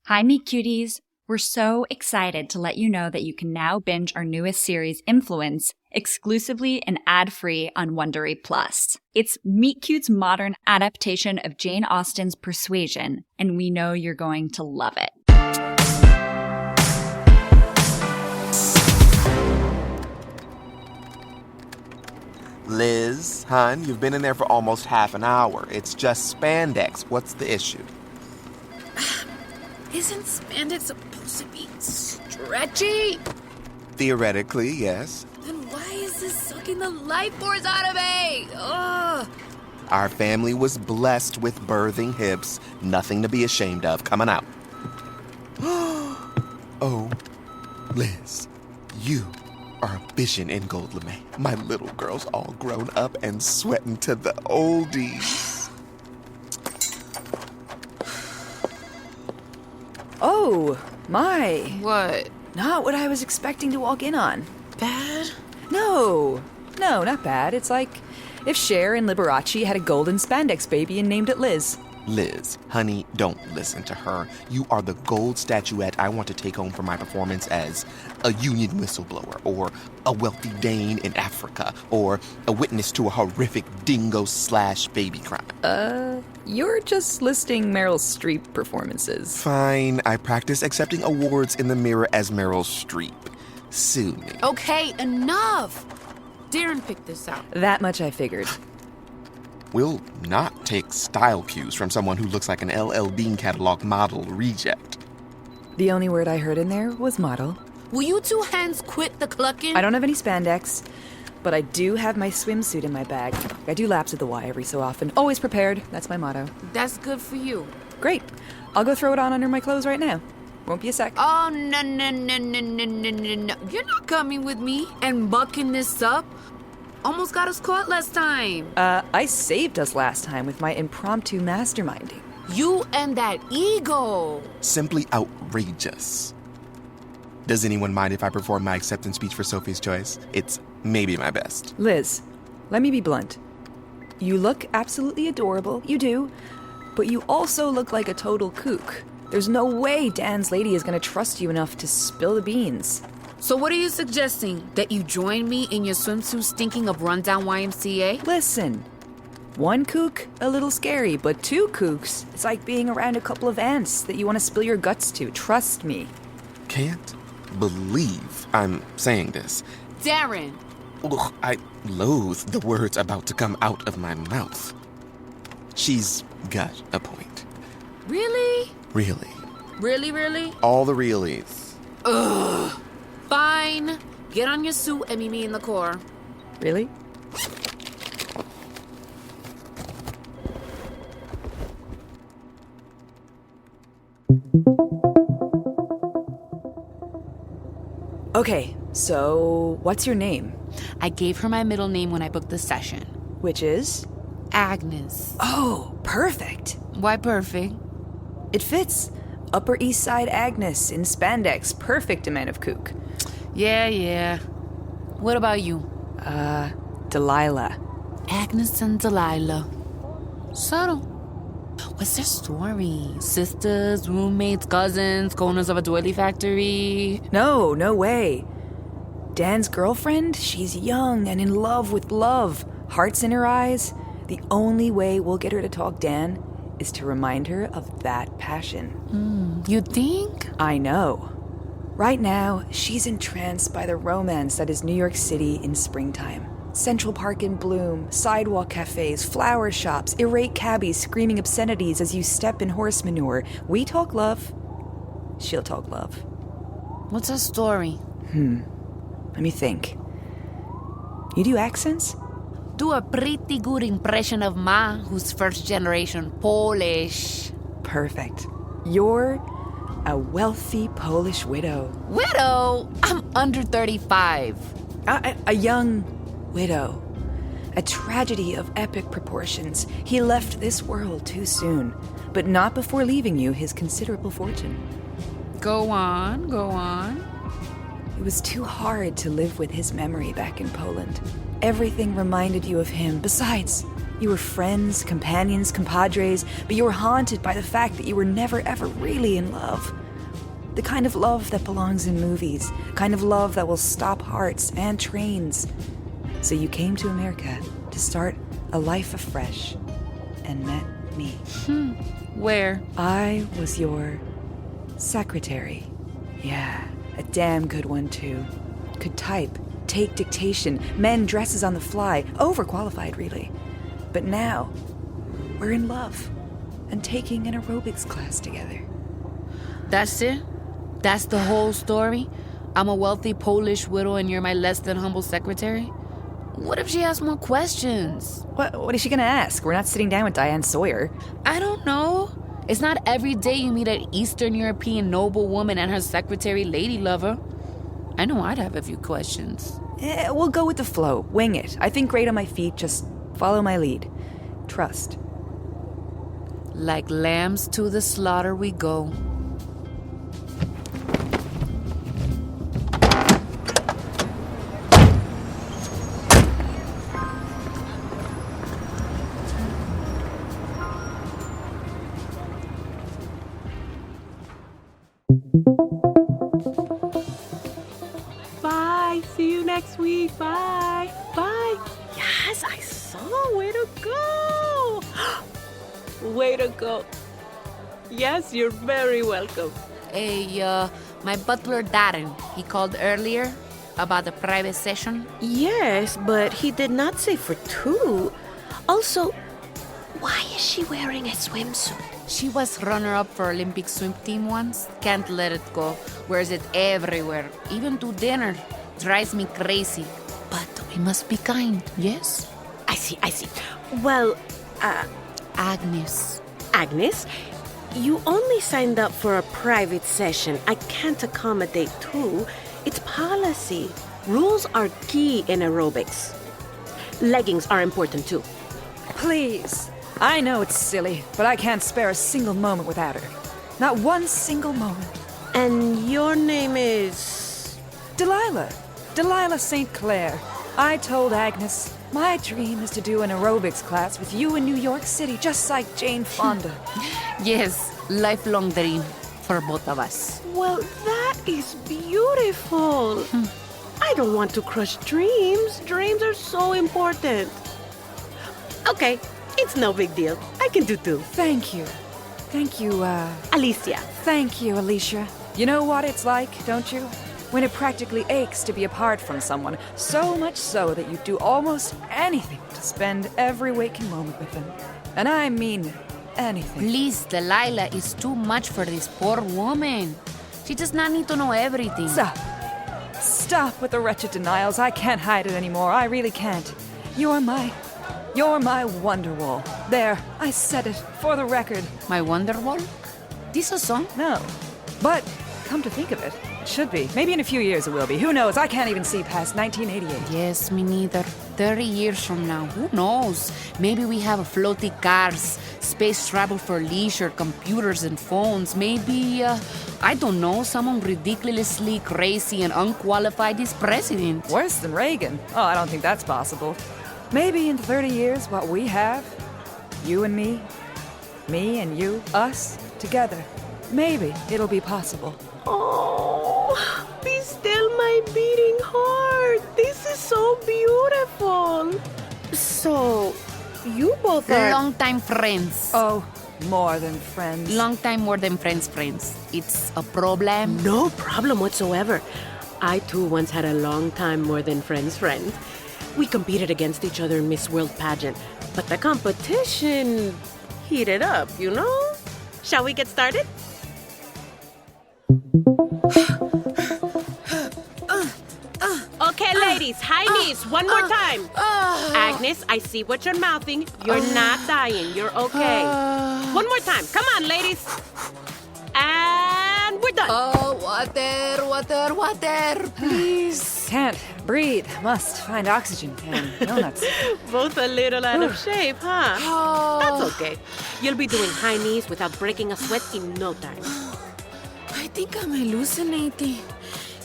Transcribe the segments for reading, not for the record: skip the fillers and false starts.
Hi, Meet Cuties! We're so excited to let you know that you can now binge our newest series, Influence, exclusively and ad-free on Wondery Plus. It's Meet Cute's modern adaptation of Jane Austen's Persuasion, and we know you're going to love it. Liz, hon, you've been in there for almost half an hour. It's just spandex. What's the issue? Isn't spandex supposed to be stretchy? Theoretically, yes. Then why is this sucking the life force out of me? Ugh. Our family was blessed with birthing hips. Nothing to be ashamed of. Coming out. Oh, Liz, you are a vision in gold lame. My little girl's all grown up and sweating to the oldies. Oh, my. What? Not what I was expecting to walk in on. Bad? No, not bad. It's like if Cher and Liberace had a golden spandex baby and named it Liz. Liz, honey, don't listen to her. You are the gold statuette I want to take home for my performance as a union whistleblower, or a wealthy Dane in Africa, or a witness to a horrific dingo/baby crime. You're just listing Meryl Streep performances. Fine, I practice accepting awards in the mirror as Meryl Streep. Sue me. Okay, enough. Darren picked this out. That much I figured. We'll not take style cues from someone who looks like an LL Bean catalog model reject. The only word I heard in there was model. Will you two hands quit the clucking? I don't have any spandex, but I do have my swimsuit in my bag. I do laps at the Y every so often. Always prepared. That's my motto. That's good for you. Great. I'll go throw it on under my clothes right now. Won't be a sec. Oh, no. You're not coming with me and bucking this up. Almost got us caught last time. I saved us last time with my impromptu masterminding. You and that ego. Simply outrageous. Does anyone mind if I perform my acceptance speech for Sophie's Choice? It's maybe my best. Liz, let me be blunt. You look absolutely adorable, you do, but you also look like a total kook. There's no way Dan's lady is going to trust you enough to spill the beans. So what are you suggesting? That you join me in your swimsuit stinking of rundown YMCA? Listen, one kook, a little scary, but two kooks, it's like being around a couple of ants that you want to spill your guts to. Trust me. Can't believe I'm saying this. Darren. Ugh, I loathe the words about to come out of my mouth. She's got a point. Really? Really. Really? All the realies. Ugh. Fine. Get on your suit and meet me in the car. Really? Okay, so what's your name? I gave her my middle name when I booked the session. Which is? Agnes. Oh, perfect. Why perfect? It fits. Upper East Side Agnes in spandex. Perfect amount of kook. Yeah. What about you? Delilah. Agnes and Delilah. Subtle. What's their story? Sisters, roommates, cousins, owners of a doily factory? No way. Dan's girlfriend, she's young and in love with love. Hearts in her eyes. The only way we'll get her to talk Dan is to remind her of that passion. You think? I know. Right now, she's entranced by the romance that is New York City in springtime. Central Park in bloom, sidewalk cafes, flower shops, irate cabbies screaming obscenities as you step in horse manure. We talk love. She'll talk love. What's her story? Let me think. You do accents? Do a pretty good impression of Ma, who's first generation Polish. Perfect. You're a wealthy Polish widow. Widow? I'm under 35. A young widow. A tragedy of epic proportions. He left this world too soon, but not before leaving you his considerable fortune. Go on. It was too hard to live with his memory back in Poland. Everything reminded you of him. Besides, You were friends, companions, compadres, but you were haunted by the fact that you were never ever really in love. The kind of love that belongs in movies, kind of love that will stop hearts and trains. So you came to America to start a life afresh and met me. Where? I was your secretary. Yeah, a damn good one too. Could type, take dictation, mend dresses on the fly, overqualified really. But now, we're in love and taking an aerobics class together. That's it? That's the whole story? I'm a wealthy Polish widow and you're my less than humble secretary? What if she asks more questions? What is she gonna ask? We're not sitting down with Diane Sawyer. I don't know. It's not every day you meet an Eastern European noblewoman and her secretary lady lover. I know I'd have a few questions. We'll go with the flow. Wing it. I think great on my feet. Just follow my lead. Trust. Like lambs to the slaughter we go. Bye. See you next week. Bye. Bye. Yes, I saw. Way to go. Way to go. Yes, you're very welcome. Hey, my butler Darren, he called earlier about the private session. Yes, but he did not say for two. Also, why is she wearing a swimsuit? She was runner-up for Olympic swim team once. Can't let it go. Wears it everywhere, even to dinner. Drives me crazy. But we must be kind, yes? I see. Well, Agnes. Agnes, you only signed up for a private session. I can't accommodate two. It's policy. Rules are key in aerobics. Leggings are important too. Please. I know it's silly, but I can't spare a single moment without her. Not one single moment. And your name is? Delilah. Delilah St. Clair. I told Agnes, my dream is to do an aerobics class with you in New York City, just like Jane Fonda. Yes, lifelong dream for both of us. Well, that is beautiful. I don't want to crush dreams. Dreams are so important. Okay, it's no big deal. I can do two. Thank you. Thank you, Alicia. Thank you, Alicia. You know what it's like, don't you? When it practically aches to be apart from someone, so much so that you do almost anything to spend every waking moment with them. And I mean anything. Please, Delilah, it's too much for this poor woman. She does not need to know everything. Stop. Stop with the wretched denials. I can't hide it anymore. I really can't. You're my wonder wall. There, I said it, for the record. My Wonderwall? This a song? No. But, come to think of it, it should be. Maybe in a few years it will be. Who knows? I can't even see past 1988. Yes, me neither. 30 years from now, who knows? Maybe we have floaty cars, space travel for leisure, computers and phones. Maybe, I don't know, someone ridiculously crazy and unqualified is president. Worse than Reagan. Oh, I don't think that's possible. Maybe in 30 years, what we have, you and me and you, us, together, maybe it'll be possible. Oh, be still my beating heart. This is so beautiful. So, you both are... Long-time friends. Oh, more than friends. Long time more than friends. It's a problem. No problem whatsoever. I too once had a long time more than friends friend. We competed against each other in Miss World pageant, but the competition heated up, you know? Shall we get started? Okay, ladies, high knees, one more time. Agnes, I see what you're mouthing. You're not dying. You're okay. One more time. Come on, ladies. And we're done. Oh, water, please. Can't breathe. Must find oxygen. And donuts. Both a little out of shape, huh? That's okay. You'll be doing high knees without breaking a sweat in no time. I think I'm hallucinating.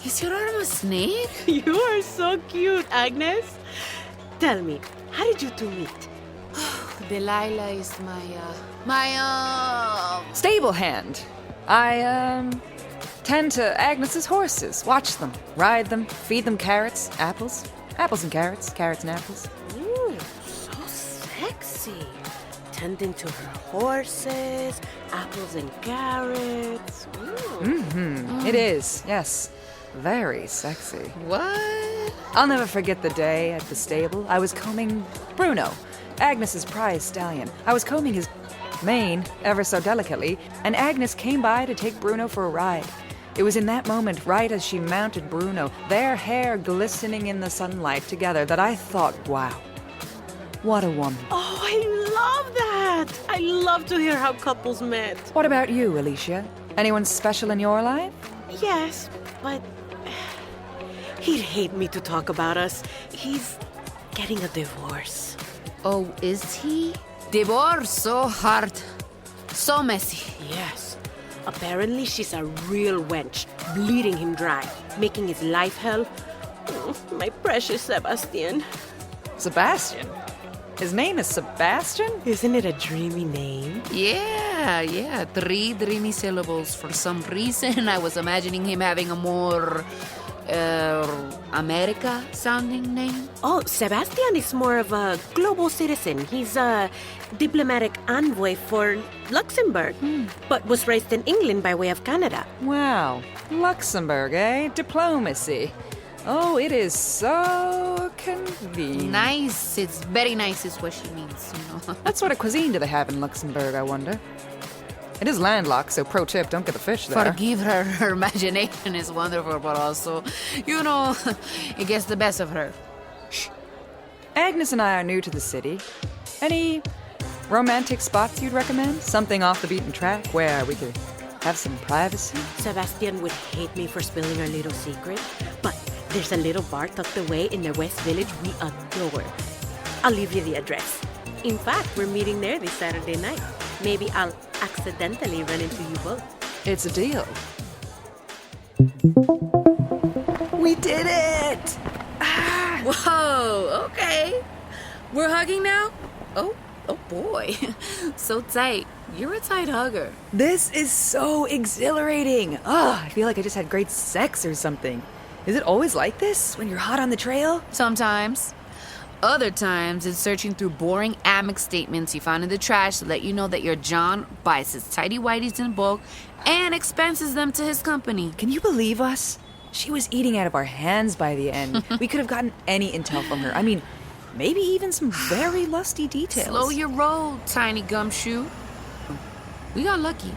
Is your arm a snake? You are so cute, Agnes. Tell me, how did you two meet? Delilah is my Stable hand. I, tend to Agnes's horses. Watch them, ride them, feed them carrots, apples. Apples and carrots, carrots and apples. Ooh, so sexy. Tending to her horses, apples and carrots. It is, yes. Very sexy. what? I'll never forget the day at the stable. I was combing Bruno, Agnes's prize stallion. I was combing his mane ever so delicately, and Agnes came by to take Bruno for a ride. It was in that moment, right as she mounted Bruno, their hair glistening in the sunlight together, that I thought, wow, what a woman. Oh, I love that. I love to hear how couples met. What about you, Alicia? Anyone special in your life? Yes, but he'd hate me to talk about us. He's getting a divorce. Oh, is he? Divorce, so hard. So messy. Yes. Apparently, she's a real wench, bleeding him dry, making his life hell. Oh, my precious Sebastian. Sebastian? His name is Sebastian? Isn't it a dreamy name? Yeah. 3 dreamy syllables. For some reason, I was imagining him having a more, America-sounding name. Oh, Sebastian is more of a global citizen. He's a diplomatic envoy for Luxembourg, but was raised in England by way of Canada. Wow. Luxembourg, eh? Diplomacy. Oh, it is so convenient. Nice. It's very nice is what she means, you know. What sort of cuisine do they have in Luxembourg, I wonder? It is landlocked, so pro tip, don't get the fish there. Forgive her. Her imagination is wonderful, but also, you know, it gets the best of her. Agnes and I are new to the city. Any romantic spots you'd recommend? Something off the beaten track where we could have some privacy? Sebastian would hate me for spilling our little secret, but there's a little bar tucked away in the West Village we adore. I'll leave you the address. In fact, we're meeting there this Saturday night. Maybe I'll accidentally run into you both. It's a deal. We did it! Whoa, okay. We're hugging now? Oh boy. So tight. You're a tight hugger. This is so exhilarating. I feel like I just had great sex or something. Is it always like this when you're hot on the trail? Sometimes. Other times, it's searching through boring Amex statements you found in the trash to let you know that your John buys his tidy whities in bulk and expenses them to his company. Can you believe us? She was eating out of our hands by the end. We could have gotten any intel from her. I mean, maybe even some very lusty details. Slow your roll, tiny gumshoe. We got lucky.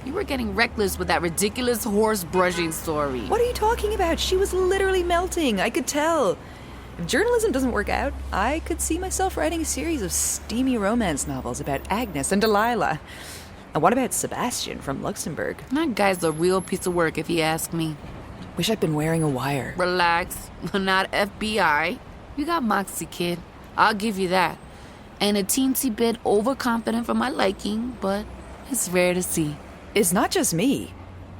You were getting reckless with that ridiculous horse brushing story. What are you talking about? She was literally melting. I could tell. If journalism doesn't work out, I could see myself writing a series of steamy romance novels about Agnes and Delilah. And what about Sebastian from Luxembourg? That guy's a real piece of work, if you ask me. Wish I'd been wearing a wire. Relax. Not FBI. You got moxie, kid. I'll give you that. And a teensy bit overconfident for my liking, but it's rare to see. It's not just me.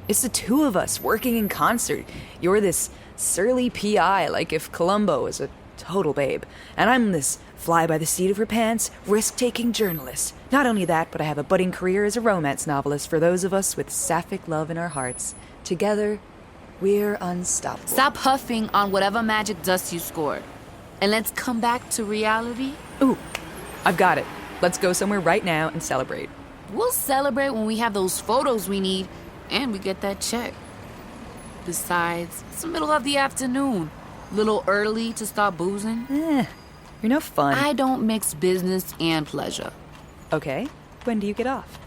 It's the two of us working in concert. You're this surly PI, like if Columbo was a total babe. And I'm this fly-by-the-seat of her pants, risk-taking journalist. Not only that, but I have a budding career as a romance novelist for those of us with sapphic love in our hearts. Together, we're unstoppable. Stop huffing on whatever magic dust you scored. And let's come back to reality. Ooh, I've got it. Let's go somewhere right now and celebrate. We'll celebrate when we have those photos we need and we get that check. Besides, it's the middle of the afternoon. Little early to start boozing. You're no fun. I don't mix business and pleasure. Okay, when do you get off?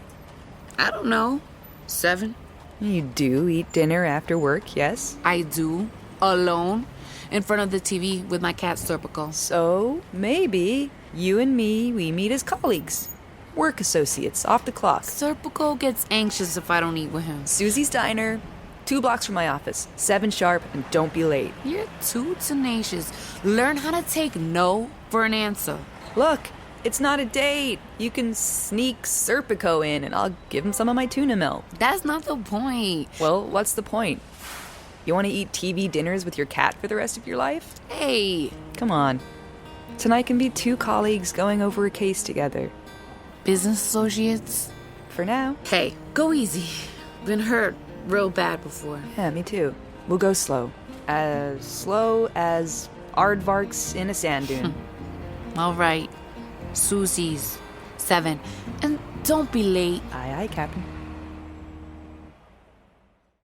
I don't know. 7? You do eat dinner after work, yes? I do. Alone. In front of the TV with my cat Serpico. So, maybe you and me, we meet as colleagues. Work associates, off the clock. Serpico gets anxious if I don't eat with him. Susie's Diner, 2 blocks from my office, 7 sharp, and don't be late. You're too tenacious. Learn how to take no for an answer. Look, it's not a date. You can sneak Serpico in and I'll give him some of my tuna melt. That's not the point. Well, what's the point? You want to eat TV dinners with your cat for the rest of your life? Hey. Come on. Tonight can be two colleagues going over a case together. Business associates? For now. Hey, go easy. Been hurt real bad before. Yeah, me too. We'll go slow. As slow as aardvarks in a sand dune. All right. Susie's 7. And don't be late. Aye, aye, Captain.